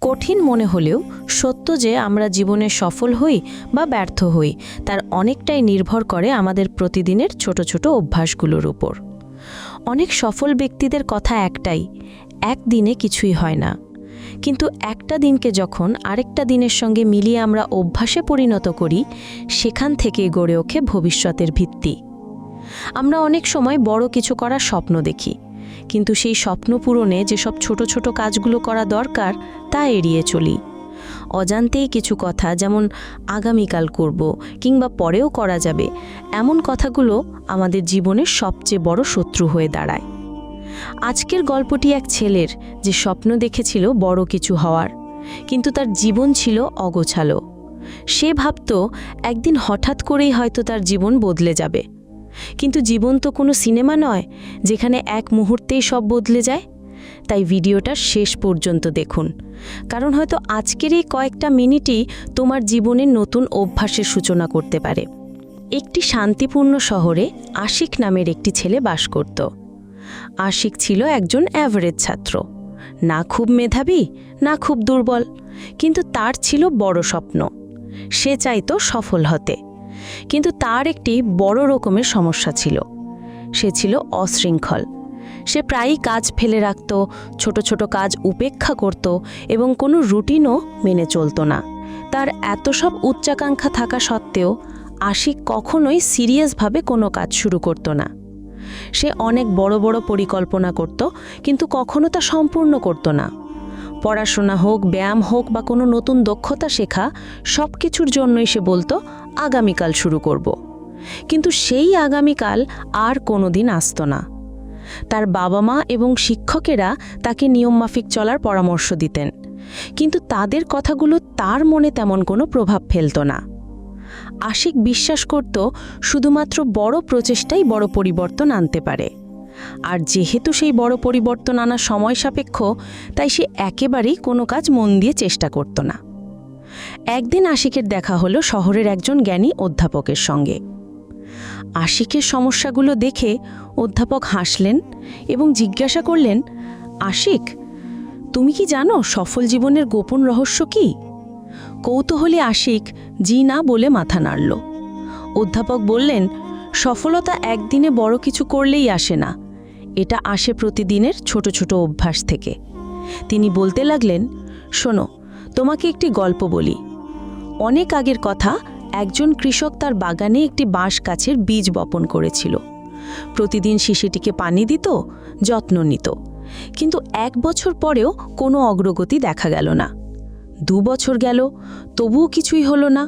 কঠিন মনে হলেও সত্য যে আমরা জীবনে সফল হই বা ব্যর্থ হই তার অনেকটাই নির্ভর করে আমাদের প্রতিদিনের ছোট ছোট অভ্যাসগুলোর উপর। অনেক সফল ব্যক্তিদের কথা একটাই, একদিনে কিছুই হয় না, কিন্তু একটা দিনকে যখন আরেকটা দিনের সঙ্গে মিলিয়ে আমরা অভ্যাসে পরিণত করি, সেখান থেকেই গড়ে ওঠে ভবিষ্যতের ভিত্তি। আমরা অনেক সময় বড় কিছু করার স্বপ্ন দেখি, কিন্তু সেই স্বপ্ন পূরণে যেসব ছোট ছোট কাজগুলো করা দরকার তা এড়িয়ে চলি। অজান্তেই কিছু কথা, যেমন আগামীকাল করব কিংবা পরেও করা যাবে, এমন কথাগুলো আমাদের জীবনের সবচেয়ে বড় শত্রু হয়ে দাঁড়ায়। আজকের গল্পটি এক ছেলের, যে স্বপ্ন দেখেছিল বড় কিছু হওয়ার, কিন্তু তার জীবন ছিল অগোছালো। সে ভাবত একদিন হঠাৎ করেই হয়তো তার জীবন বদলে যাবে, কিন্তু জীবন তো কোনো সিনেমা নয় যেখানে এক মুহূর্তেই সব বদলে যায়। তাই ভিডিওটা শেষ পর্যন্ত দেখুন, কারণ হয়তো আজকের এই কয়েকটা মিনিটই তোমার জীবনের নতুন অভ্যাসের সূচনা করতে পারে। একটি শান্তিপূর্ণ শহরে আশিক নামের একটি ছেলে বাস করত। আশিক ছিল একজন অ্যাভারেজ ছাত্র, না খুব মেধাবী না খুব দুর্বল, কিন্তু তার ছিল বড় স্বপ্ন। সে চাইতো সফল হতে, কিন্তু তার একটি বড় রকমের সমস্যা ছিল। সে ছিল অশৃঙ্খল। সে প্রায়ই কাজ ফেলে রাখত, ছোট ছোট কাজ উপেক্ষা করত এবং কোনো রুটিনও মেনে চলত না। তার এত সব উচ্চাকাঙ্ক্ষা থাকা সত্ত্বেও আশিক কখনোই সিরিয়াসভাবে কোনো কাজ শুরু করত না। সে অনেক বড় বড় পরিকল্পনা করত, কিন্তু কখনো তা সম্পূর্ণ করত না। পড়াশোনা হোক, ব্যায়াম হোক বা কোনো নতুন দক্ষতা শেখা, সব কিছুর জন্যই সে বলতো আগামীকাল শুরু করব। কিন্তু সেই আগামীকাল আর কোনোদিন আসতো না। তার বাবা মা এবং শিক্ষকেরা তাকে নিয়মমাফিক চলার পরামর্শ দিতেন, কিন্তু তাদের কথাগুলো তার মনে তেমন কোনো প্রভাব ফেলত না। আশিক বিশ্বাস করত শুধুমাত্র বড় প্রচেষ্টাই বড় পরিবর্তন আনতে পারে, আর যেহেতু সেই বড় পরিবর্তন আনা সময় সাপেক্ষ, তাই সে একেবারেই কোনো কাজ মন দিয়ে চেষ্টা করত না। একদিন আশিকের দেখা হলো শহরের একজন জ্ঞানী অধ্যাপকের সঙ্গে। আশিকের সমস্যাগুলো দেখে অধ্যাপক হাসলেন এবং জিজ্ঞাসা করলেন, আশিক, তুমি কি জানো সফল জীবনের গোপন রহস্য কি? কৌতূহলী আশিক জি না বলে মাথা নাড়ল। অধ্যাপক বললেন, সফলতা একদিনে বড় কিছু করলেই আসে না, এটা আসে প্রতিদিনের ছোট ছোট অভ্যাস থেকে। তিনি বলতে লাগলেন, শোনো, তোমাকে একটি গল্প বলি। অনেক আগের কথা, একজন কৃষক তার বাগানে একটি বাঁশ গাছের বীজ বপন করেছিল। প্রতিদিন শিশিটিকে পানি দিত, যত্ন নিত, কিন্তু 1 বছর পরেও কোনো অগ্রগতি দেখা গেল না। 2 বছর গেল, তবুও কিছুই হলো না।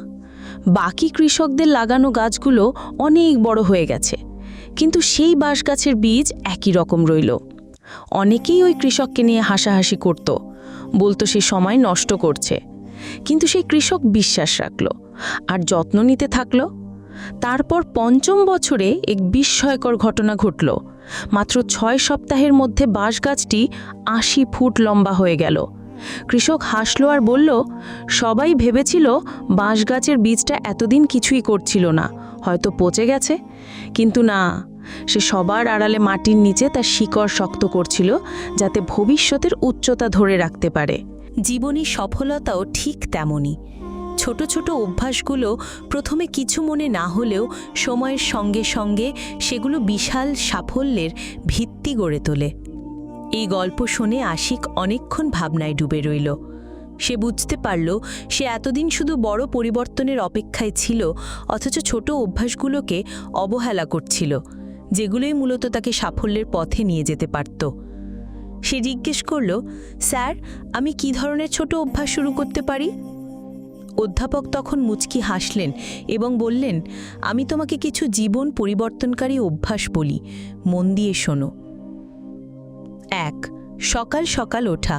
বাকি কৃষকদের লাগানো গাছগুলো অনেক বড় হয়ে গেছে, কিন্তু সেই বাঁশ গাছের বীজ একই রকম রইল। অনেকেই ওই কৃষককে নিয়ে হাসাহাসি করত, বলতো সে সময় নষ্ট করছে, কিন্তু সেই কৃষক বিশ্বাস রাখল আর যত্ন নিতে থাকল। তারপর 5ম বছরে এক বিস্ময়কর ঘটনা ঘটল। মাত্র 6 সপ্তাহের মধ্যে বাঁশ গাছটি 80 ফুট লম্বা হয়ে গেল। কৃষক হাসল আর বলল, সবাই ভেবেছিল বাঁশ গাছের বীজটা এতদিন কিছুই করছিল না, হয়তো পচে গেছে, কিন্তু না, সে সবার আড়ালে মাটির নিচে তার শিকড় শক্ত করছিল, যাতে ভবিষ্যতের উচ্চতা ধরে রাখতে পারে। জীবনী সফলতাও ঠিক তেমনই। ছোট ছোট অভ্যাসগুলো প্রথমে কিছু মনে না হলেও সময়ের সঙ্গে সঙ্গে সেগুলো বিশাল সাফল্যের ভিত্তি গড়ে তোলে। এই গল্প শুনে আশিক অনেকক্ষণ ভাবনায় ডুবে রইল। সে বুঝতে পারল সে এতদিন শুধু বড় পরিবর্তনের অপেক্ষায় ছিল, অথচ ছোট অভ্যাসগুলোকে অবহেলা করছিল, যেগুলোই মূলত তাকে সাফল্যের পথে নিয়ে যেতে পারত। সে জিজ্ঞেস করল, স্যার, আমি কী ধরনের ছোট অভ্যাস শুরু করতে পারি? অধ্যাপক তখন মুচকি হাসলেন এবং বললেন, আমি তোমাকে কিছু জীবন পরিবর্তনকারী অভ্যাস বলি, মন দিয়ে শোনো। 1. সকাল সকাল ওঠা।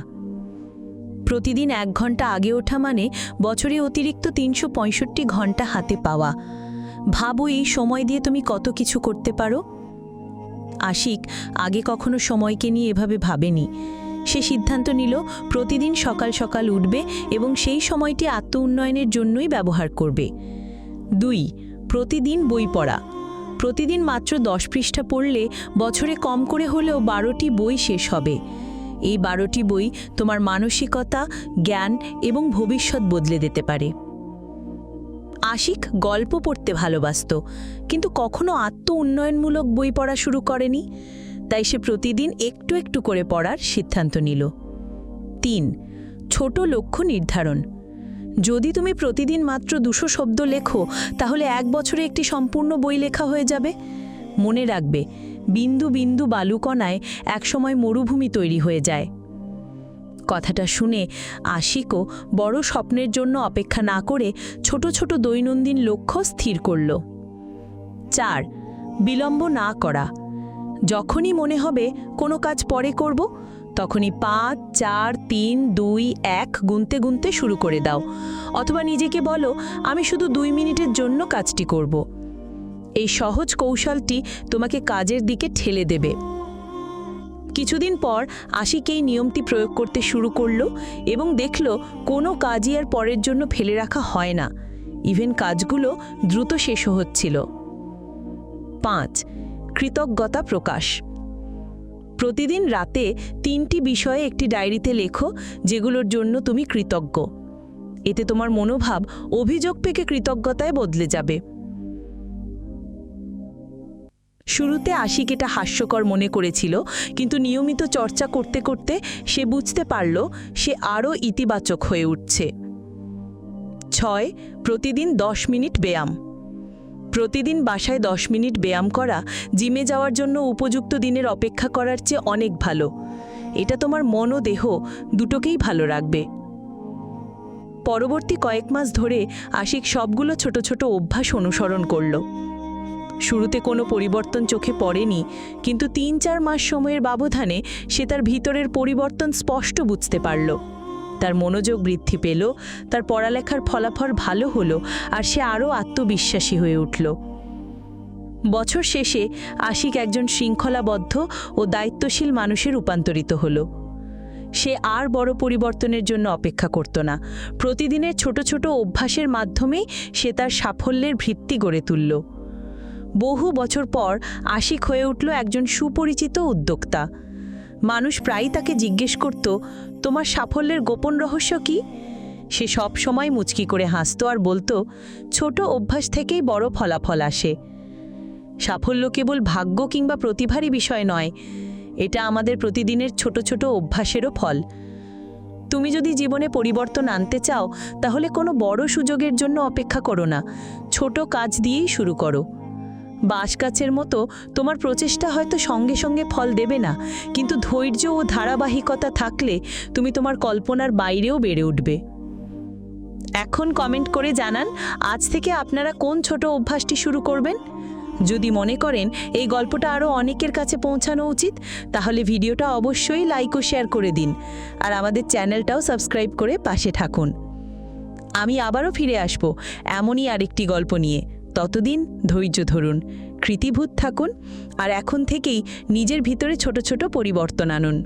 প্রতিদিন 1 ঘন্টা আগে ওঠা মানে বছরে অতিরিক্ত 365 ঘন্টা হাতে পাওয়া। ভাবো এই সময় দিয়ে তুমি কত কিছু করতে পারো। আশিক আগে কখনো সময়কে নিয়ে এভাবে ভাবেনি। সে সিদ্ধান্ত নিল প্রতিদিন সকাল সকাল উঠবে এবং সেই সময়টি আত্ম উন্নয়নের জন্যই ব্যবহার করবে। 2. প্রতিদিন বই পড়া। প্রতিদিন মাত্র 10 পৃষ্ঠা পড়লে বছরে কম করে হলেও 12টি বই শেষ হবে। এই 12টি বই তোমার মানসিকতা, জ্ঞান এবং ভবিষ্যৎ বদলে দিতে পারে। আশিক গল্প পড়তে ভালোবাসত, কিন্তু কখনো আত্ম-উন্নয়নমূলক বই পড়া শুরু করেনি। তাই সে প্রতিদিন একটু একটু করে পড়ার সিদ্ধান্ত নিল। 3. ছোট লক্ষ্য নির্ধারণ। যদি তুমি প্রতিদিন মাত্র 200 শব্দ লেখো, তাহলে 1 বছরে একটি সম্পূর্ণ বই লেখা হয়ে যাবে। মনে রাখবে, বিন্দু বিন্দু বালুকণায় একসময় মরুভূমি তৈরি হয়ে যায়। কথাটা শুনে আশিকও বড় স্বপ্নের জন্য অপেক্ষা না করে ছোট ছোট দৈনন্দিন লক্ষ্য স্থির করল। 4. বিলম্ব না করা। যখনই মনে হবে কোনো কাজ পরে করব, তখনই 5, 4, 3, 2, 1 গুনতে গুনতে শুরু করে দাও। অথবা নিজেকে বলো, আমি শুধু 2 মিনিটের জন্য কাজটি করব। এই সহজ কৌশলটি তোমাকে কাজের দিকে ঠেলে দেবে। কিছুদিন পর আশিক এই নিয়মটি প্রয়োগ করতে শুরু করলো এবং দেখল কোনো কাজই আর পরের জন্য ফেলে রাখা হয় না। ইভেন কাজগুলো দ্রুত শেষ হচ্ছিল। 5. কৃতজ্ঞতা প্রকাশ। প্রতিদিন রাতে 3টি বিষয়ে একটি ডায়েরিতে লেখো যেগুলোর জন্য তুমি কৃতজ্ঞ। এতে তোমার মনোভাব অভিযোগ থেকে কৃতজ্ঞতায় বদলে যাবে। শুরুতে আশিক এটা হাস্যকর মনে করেছিল, কিন্তু নিয়মিত চর্চা করতে করতে সে বুঝতে পারল সে আরও ইতিবাচক হয়ে উঠছে। 6. প্রতিদিন 10 মিনিট ব্যায়াম। প্রতিদিন বাসায় 10 মিনিট ব্যায়াম করা জিমে যাওয়ার জন্য উপযুক্ত দিনের অপেক্ষা করার চেয়ে অনেক ভালো। এটা তোমার মন ও দেহ দুটোকেই ভালো রাখবে। পরবর্তী কয়েক মাস ধরে আশিক সবগুলো ছোট ছোট অভ্যাস অনুসরণ করল। শুরুতে কোনো পরিবর্তন চোখে পড়েনি, কিন্তু 3-4 মাস সময়ের ব্যবধানে সে তার ভিতরের পরিবর্তন স্পষ্ট বুঝতে পারল। তার মনোযোগ বৃদ্ধি পেল, তার পড়ালেখার ফলাফল ভালো হলো, আর সে আরও আত্মবিশ্বাসী হয়ে উঠল। বছর শেষে আশিক একজন শৃঙ্খলাবদ্ধ ও দায়িত্বশীল মানুষে রূপান্তরিত হল। সে আর বড় পরিবর্তনের জন্য অপেক্ষা করত না। প্রতিদিনের ছোট ছোট অভ্যাসের মাধ্যমেই সে তার সাফল্যের ভিত্তি গড়ে তুলল। বহু বছর পর আশিক হয়ে উঠল একজন সুপরিচিত উদ্যোক্তা। মানুষ প্রায়ই তাকে জিজ্ঞেস করত, তোমার সাফল্যের গোপন রহস্য কি? সে সব সময় মুচকি করে হাসত আর বলতো, ছোট অভ্যাস থেকেই বড় ফলাফল আসে। সাফল্য কেবল ভাগ্য কিংবা প্রতিভারই বিষয় নয়, এটা আমাদের প্রতিদিনের ছোট ছোট অভ্যাসেরও ফল। তুমি যদি জীবনে পরিবর্তন আনতে চাও, তাহলে কোনো বড় সুযোগের জন্য অপেক্ষা করো না, ছোট কাজ দিয়েই শুরু করো। বাঁশ গাছের মতো তোমার প্রচেষ্টা হয়তো সঙ্গে সঙ্গে ফল দেবে না, কিন্তু ধৈর্য ও ধারাবাহিকতা থাকলে তুমি তোমার কল্পনার বাইরেও বেড়ে উঠবে। এখন কমেন্ট করে জানান, আজ থেকে আপনারা কোন ছোট অভ্যাসটি শুরু করবেন। যদি মনে করেন এই গল্পটা আরও অনেকের কাছে পৌঁছানো উচিত, তাহলে ভিডিওটা অবশ্যই লাইক ও শেয়ার করে দিন, আর আমাদের চ্যানেলটাও সাবস্ক্রাইব করে পাশে থাকুন। আমি আবারও ফিরে আসব এমনই আরেকটি গল্প নিয়ে। ততদিন ধৈর্য ধরুন, কৃতিভূত থাকুন, আর এখন থেকেই নিজের ভিতরে ছোট ছোট পরিবর্তন আনুন।